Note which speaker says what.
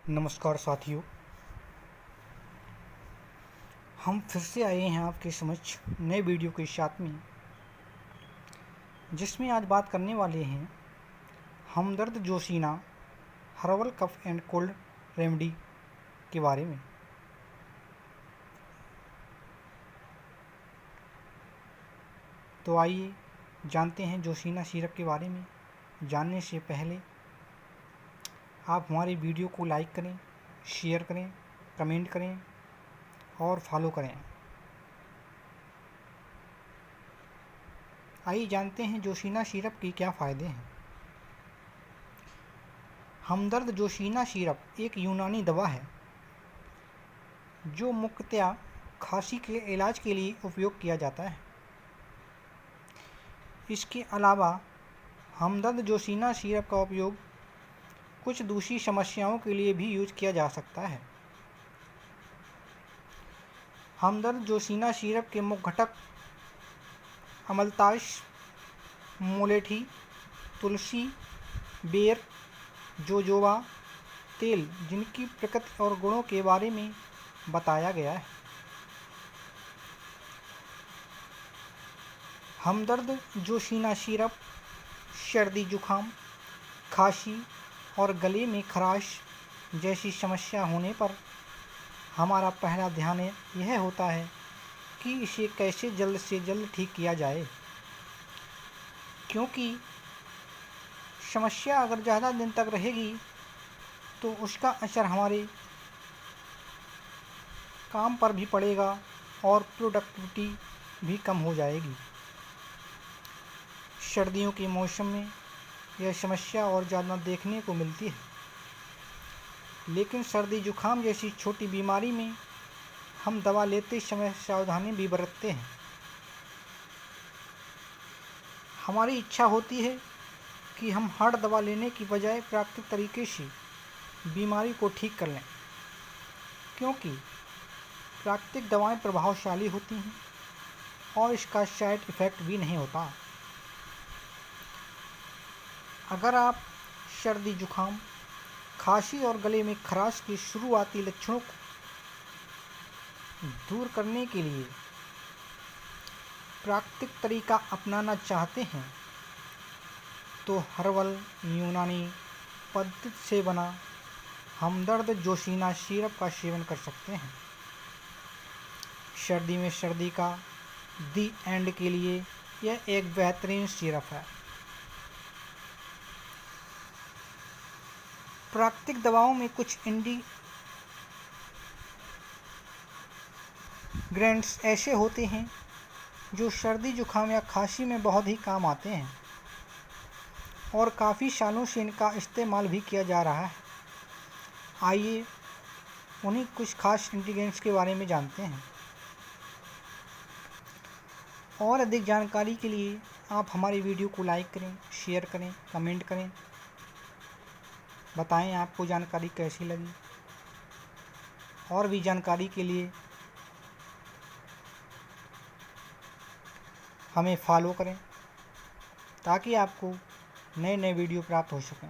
Speaker 1: नमस्कार साथियों, हम फिर से आए हैं आपके समक्ष नए वीडियो के साथ में, जिसमें आज बात करने वाले हैं Hamdard Joshina herbal cough and cold remedy के बारे में। तो आइए जानते हैं जोशीना सिरप के बारे में। जानने से पहले आप हमारी वीडियो को लाइक करें, शेयर करें, कमेंट करें और फॉलो करें। आइए जानते हैं जोशीना सिरप के क्या फ़ायदे हैं। हमदर्द जोशीना सिरप एक यूनानी दवा है जो मुख्यतया खांसी के इलाज के लिए उपयोग किया जाता है। इसके अलावा हमदर्द जोशीना सिरप का उपयोग कुछ दूसरी समस्याओं के लिए भी यूज किया जा सकता है। हमदर्द जोशीना सिरप के मुख्य घटक अमलतास, मोलेठी, तुलसी, बेर, जोजोबा तेल, जिनकी प्रकृति और गुणों के बारे में बताया गया है। हमदर्द जोशीना सिरप सर्दी, जुखाम, खांसी और गले में खराश जैसी समस्या होने पर हमारा पहला ध्यान यह होता है कि इसे कैसे जल्द से जल्द ठीक किया जाए, क्योंकि समस्या अगर ज़्यादा दिन तक रहेगी तो उसका असर हमारे काम पर भी पड़ेगा और प्रोडक्टिविटी भी कम हो जाएगी। सर्दियों के मौसम में यह समस्या और ज़्यादा देखने को मिलती है, लेकिन सर्दी जुखाम जैसी छोटी बीमारी में हम दवा लेते समय सावधानी भी बरतते हैं। हमारी इच्छा होती है कि हम हर दवा लेने की बजाय प्राकृतिक तरीके से बीमारी को ठीक कर लें, क्योंकि प्राकृतिक दवाएं प्रभावशाली होती हैं और इसका साइड इफ़ेक्ट भी नहीं होता। अगर आप सर्दी, जुखाम, खांसी और गले में खराश के शुरुआती लक्षणों को दूर करने के लिए प्राकृतिक तरीका अपनाना चाहते हैं तो हर्बल यूनानी पद्धति से बना हमदर्द जोशीना सिरप का सेवन कर सकते हैं। सर्दी में सर्दी का दी एंड के लिए यह एक बेहतरीन सिरप है। प्राकृतिक दवाओं में कुछ इंग्रेडिएंट्स ऐसे होते हैं जो सर्दी, जुखाम या खांसी में बहुत ही काम आते हैं और काफ़ी सालों से इनका इस्तेमाल भी किया जा रहा है। आइए उन्हीं कुछ खास इंग्रेडिएंट्स के बारे में जानते हैं। और अधिक जानकारी के लिए आप हमारी वीडियो को लाइक करें, शेयर करें, कमेंट करें। बताएं आपको जानकारी कैसी लगी। और भी जानकारी के लिए हमें फॉलो करें ताकि आपको नए नए वीडियो प्राप्त हो सकें।